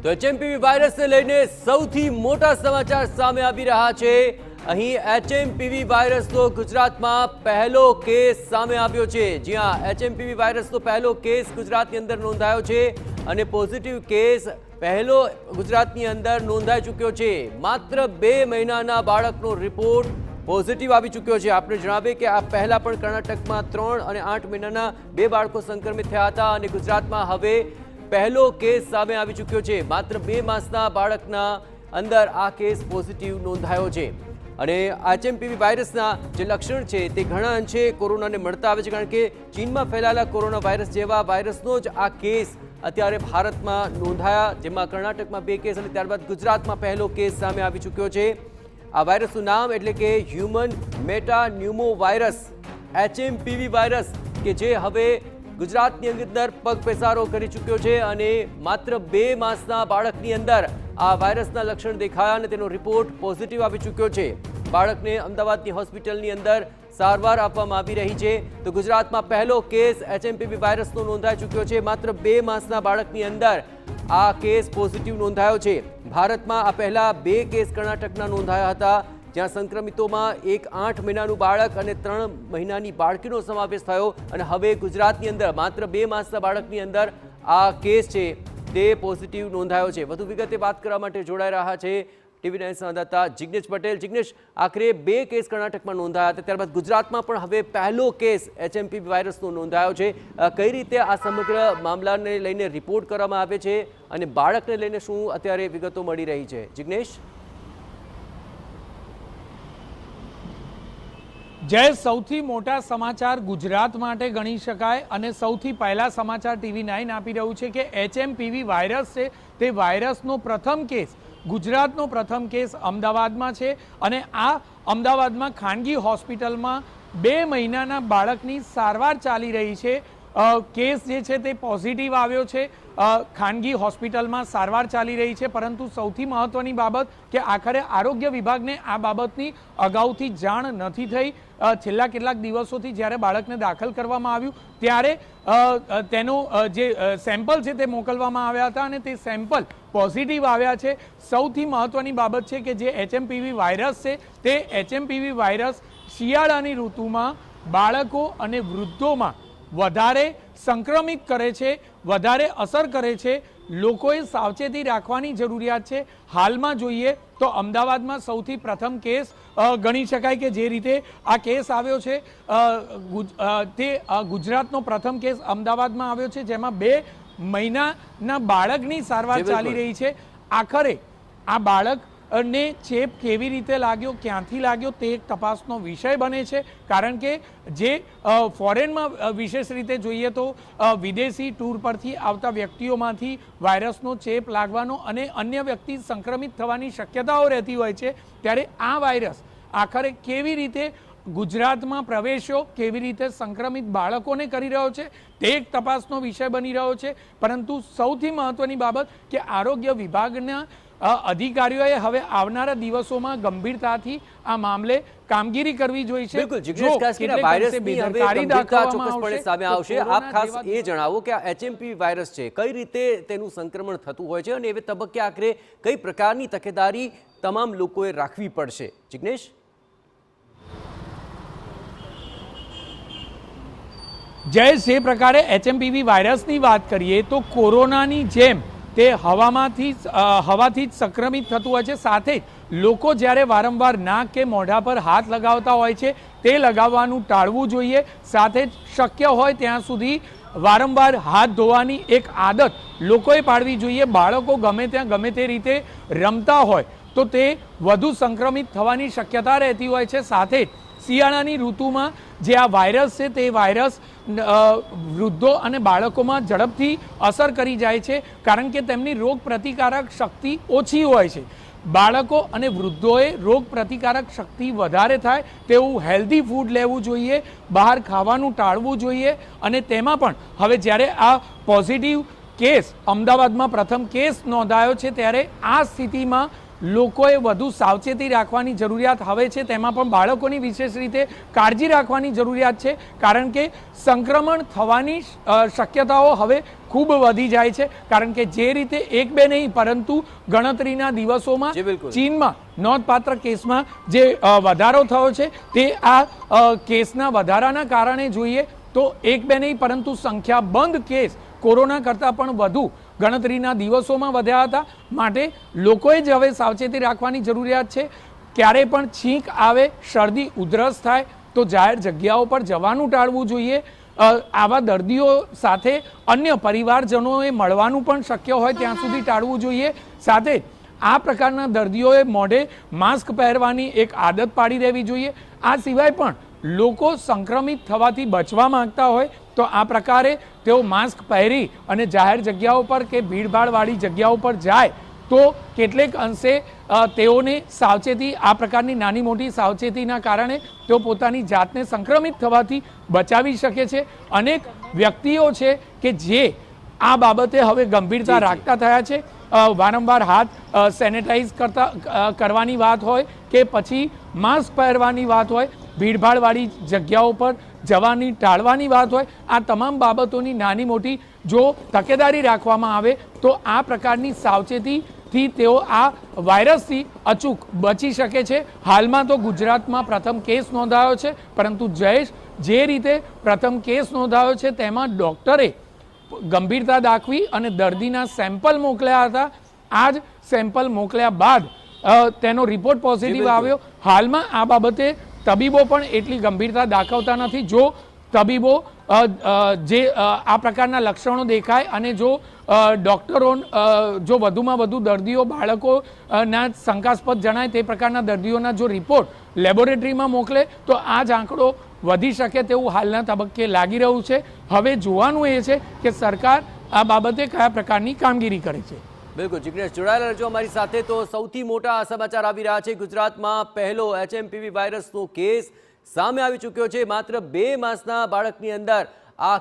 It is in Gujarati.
તો એચએમપીવી વાયરસને લઈને સૌથી મોટા સમાચાર સામે આવી રહ્યા છે। અહીં એચએમપીવી વાયરસનો ગુજરાતમાં પહેલો કેસ સામે આવ્યો છે। જી હા, એચએમપીવી વાયરસનો પહેલો કેસ ગુજરાતની અંદર નોંધાયો છે અને પોઝિટિવ કેસ પહેલો ગુજરાતની અંદર નોંધાઈ ચૂક્યો છે। માત્ર 2 મહિનાના બાળકનો રિપોર્ટ પોઝિટિવ આવી ચૂક્યો છે। આપણે જણાવીએ કે આ પહેલા પણ કર્ણાટકમાં 3 અને 8 મહિનાના 2 બાળકો સંક્રમિત થયા હતા અને ગુજરાતમાં હવે પહેલો કેસ સામે આવી ચૂક્યો છે। માત્ર 2 માસના બાળકના અંદર આ કેસ પોઝિટિવ નોંધાયો છે અને એચએમપીવી વાયરસના જે લક્ષણ છે તે ઘણા અંશે કોરોનાને મળતા આવે છે, કારણ કે ચીનમાં ફેલાયેલા કોરોના વાયરસ જેવા વાયરસનો જ આ કેસ અત્યારે ભારતમાં નોંધાયા, જેમાં કર્ણાટકમાં 2 કેસ અને ત્યારબાદ ગુજરાતમાં પહેલો કેસ સામે આવી ચૂક્યો છે। આ વાયરસનું નામ એટલે કે હ્યુમન મેટાન્યુમો વાયરસ, એચએમપીવી વાયરસ, કે જે હવે ગુજરાતની અંદર પગ પેસારો કરી ચૂક્યો છે અને માત્ર 2 માસના બાળકની અંદર આ વાયરસના લક્ષણ દેખાયા અને તેનો રિપોર્ટ પોઝિટિવ આવી ચૂક્યો છે। બાળકને અમદાવાદની હોસ્પિટલની અંદર સારવાર આપવામાં આવી રહી છે। તો ગુજરાતમાં પહેલો કેસ એચએમપીવી વાયરસનો નોંધાઈ ચૂક્યો છે। માત્ર 2 માસના બાળકની અંદર આ કેસ પોઝિટિવ નોંધાયો છે। ભારતમાં આ પહેલા 2 કેસ કર્ણાટકના નોંધાયા હતા, જ્યાં સંક્રમિતોમાં એક 8 મહિનાનું બાળક અને 3 મહિનાની બાળકીનો સમાવેશ થયો અને હવે ગુજરાતની અંદર માત્ર 2 માસના બાળકની અંદર આ કેસ છે તે પોઝિટિવ નોંધાયો છે। વધુ વિગતે વાત કરવા માટે જોડાઈ રહ્યા છે TV9 સંવાદદાતા જિગ્નેશ પટેલ। જિગ્નેશ, આખરે 2 કેસ કર્ણાટકમાં નોંધાયા હતા, ત્યારબાદ ગુજરાતમાં પણ હવે પહેલો કેસ એચએમપીવી વાયરસનો નોંધાયો છે। કઈ રીતે આ સમગ્ર મામલાને લઈને રિપોર્ટ કરવામાં આવે છે અને બાળકને લઈને શું અત્યારે વિગતો મળી રહી છે? જિગ્નેશ, જય, સૌથી મોટા સમાચાર ગુજરાત માટે ગણી શકાય અને સૌથી પહેલા સમાચાર TV9 આપી રહ્યું છે કે એચએમપીવી વાયરસ છે તે વાયરસનો પ્રથમ કેસ, ગુજરાતનો પ્રથમ કેસ અમદાવાદમાં છે અને આ અમદાવાદમાં ખાનગી હોસ્પિટલમાં 2 મહિનાના બાળકની સારવાર ચાલી રહી છે। કેસ જે છે તે પોઝિટિવ આવ્યો છે, ખાનગી હોસ્પિટલમાં સારવાર ચાલી રહી છે, પરંતુ સૌથી મહત્વની બાબત કે આખરે આરોગ્ય વિભાગને આ બાબતની અગાઉથી જાણ નથી થઈ। છેલ્લા કેટલાક દિવસોથી જ્યારે બાળકને દાખલ કરવામાં આવ્યું ત્યારે તેનો જે સેમ્પલ છે તે મોકલવામાં આવ્યા હતા અને તે સેમ્પલ પોઝિટિવ આવ્યા છે। સૌથી મહત્વની બાબત છે કે જે એચએમપીવી વાયરસ છે તે એચએમપીવી વાયરસ શિયાળાની ઋતુમાં બાળકો અને વૃદ્ધોમાં વધારે સંક્રમિત કરે છે, વધારે અસર કરે છે। લોકોએ સાવચેતી રાખવાની જરૂરિયાત છે। હાલમાં જોઈએ તો અમદાવાદમાં સૌથી પ્રથમ કેસ ગણી શકાય કે જે રીતે આ કેસ આવ્યો છે તે ગુજરાતનો પ્રથમ કેસ અમદાવાદમાં આવ્યો છે, જેમાં 2 મહિનાના બાળકની સારવાર ચાલી રહી છે। આખરે આ બાળકને ચેપ કેવી રીતે લાગ્યો, ક્યાંથી લાગ્યો તે એક તપાસનો વિષય બને છે, કારણ કે જે ફોરેનમાં વિશેષ રીતે જોઈએ તો વિદેશી ટૂર પરથી આવતા વ્યક્તિઓમાંથી વાયરસનો ચેપ લાગવાનો અને અન્ય વ્યક્તિ સંક્રમિત થવાની શક્યતાઓ રહેતી હોય છે, ત્યારે આ વાયરસ આખરે કેવી રીતે ગુજરાતમાં પ્રવેશ્યો, કેવી રીતે સંક્રમિત બાળકોને કરી રહ્યો છે તે એક તપાસનો વિષય બની રહ્યો છે। પરંતુ સૌથી મહત્વની બાબત કે આરોગ્ય વિભાગના અધિકારીઓએ હવે આવનારા દિવસોમાં ગંભીરતાથી આ મામલે કામગીરી કરવી જોઈએ છે। બિલકુલ જિગ્નેશ, ખાસ કરીને વાયરસની હવે ગંભીરતા ચોક્કસપણે સામે આવશે। આપ ખાસ એ જણાવો કે આ એચએમપીવી વાયરસ છે, કઈ રીતે તેનું સંક્રમણ થતું હોય છે અને એ તબક્કે આખરે કઈ પ્રકારની તકેદારી તમામ લોકોએ રાખવી પડશે? જિગ્નેશ, જય, જે પ્રકારે એચએમપીવી વાયરસની વાત કરીએ તો કોરોનાની જેમ તે હવાથી જ સંક્રમિત થતું હોય છે। સાથે જ લોકો જ્યારે વારંવાર નાક કે મોઢા પર હાથ લગાવતા હોય છે તે લગાવવાનું ટાળવું જોઈએ। સાથે જ શક્ય હોય ત્યાં સુધી વારંવાર હાથ ધોવાની એક આદત લોકોએ પાડવી જોઈએ। બાળકો ગમે ત્યાં ગમે તે રીતે રમતા હોય તો તે વધુ સંક્રમિત થવાની શક્યતા રહેતી હોય છે। સાથે જ શિયાળાની ઋતુમાં જે આ વાયરસ છે તે વાયરસ વૃદ્ધો અને બાળકોમાં ઝડપથી અસર કરી જાય છે, કારણ કે તેમની રોગ પ્રતિકારક શક્તિ ઓછી હોય છે। બાળકો અને વૃદ્ધોએ રોગ પ્રતિકારક શક્તિ વધારે થાય તેવું હેલ્ધી ફૂડ લેવું જોઈએ, બહાર ખાવાનું ટાળવું જોઈએ અને તેમાં પણ હવે જ્યારે આ પોઝિટિવ કેસ અમદાવાદમાં પ્રથમ કેસ નોંધાયો છે ત્યારે આ સ્થિતિમાં લોકોએ વધુ સાવચેતી રાખવાની જરૂરિયાત હવે છે, તેમાં પણ બાળકોની વિશેષ રીતે કાળજી રાખવાની જરૂરિયાત છે, કારણ કે સંક્રમણ થવાની શક્યતાઓ હવે ખૂબ વધી જાય છે, કારણ કે જે રીતે એક બે નહીં પરંતુ ગણતરીના દિવસોમાં ચીનમાં નોંધપાત્ર કેસમાં જે વધારો થયો છે તે આ કેસના વધારાના કારણે જોઈએ તો એક બે નહીં પરંતુ સંખ્યાબંધ કેસ કોરોના કરતાં પણ વધુ ગણતરીના દિવસોમાં વધ્યા હતા. માટે લોકોએ જ હવે સાવચેતી રાખવાની જરૂરિયાત છે. ક્યારે પણ છીંક આવે, શરદી ઉધરસ થાય તો જાહેર જગ્યાઓ પર જવાનું ટાળવું જોઈએ. આવા દર્દીઓ સાથે અન્ય પરિવારજનોએ મળવાનું પણ શક્ય હોય ત્યાં સુધી ટાળવું જોઈએ. સાથે જ આ પ્રકારના દર્દીઓએ મોઢે માસ્ક પહેરવાની એક આદત પાડી દેવી જોઈએ. આ સિવાય પણ લોકો સંક્રમિત થવાથી બચવા માંગતા હોય તો આ પ્રકારે તેઓ માસ્ક પહેરી અને જાહેર જગ્યાઓ પર કે ભીડભાડવાળી જગ્યાઓ પર જાય તો કેટલેક અંશે તેઓને સાવચેતી, આ પ્રકારની નાની મોટી સાવચેતીના કારણે તેઓ પોતાની જાતને સંક્રમિત થવાથી બચાવી શકે છે. અનેક વ્યક્તિઓ છે કે જે આ બાબતે હવે ગંભીરતા રાખતા થયા છે. વારંવાર હાથ સેનેટાઈઝ કરવાની વાત હોય કે પછી માસ્ક પહેરવાની વાત હોય, ભીડભાડવાળી જગ્યાઓ પર જવાની ટાળવાની વાત હોય, આ તમામ બાબતોની નાની મોટી જો તકેદારી રાખવામાં આવે તો આ પ્રકારની સાવચેતીથી તેઓ આ વાયરસથી અચૂક બચી શકે છે. હાલમાં તો ગુજરાતમાં પ્રથમ કેસ નોંધાયો છે, પરંતુ જયેશ, જે રીતે પ્રથમ કેસ નોંધાયો છે તેમાં ડૉક્ટરે ગંભીરતા દાખવી અને દર્દીના સેમ્પલ મોકલ્યા હતા. આ જ સેમ્પલ મોકલ્યા બાદ તેનો રિપોર્ટ પોઝિટિવ આવ્યો. હાલમાં આ બાબતે તબીબો પણ એટલી ગંભીરતા દાખવતા નથી. જો તબીબો જે આ પ્રકારના લક્ષણો દેખાય અને જો ડૉક્ટરો જો વધુમાં વધુ દર્દીઓ બાળકોના શંકાસ્પદ જણાય તે પ્રકારના દર્દીઓના જો રિપોર્ટ લેબોરેટરીમાં મોકલે તો આ જ આંકડો વધી શકે તેવું હાલના તબક્કે લાગી રહ્યું છે. હવે જોવાનું એ છે કે સરકાર આ બાબતે કયા પ્રકારની કામગીરી કરે છે. બિલકુલ જિગ્નેશ, જોડાયેલા રહેજો અમારી સાથે. તો સૌથી મોટા સમાચાર આવી રહ્યા છે. ગુજરાતમાં પહેલો HMPV વાયરસનો કેસ સામે આવી ચૂક્યો છે. માત્ર 2 માસના બાળકની અંદર આ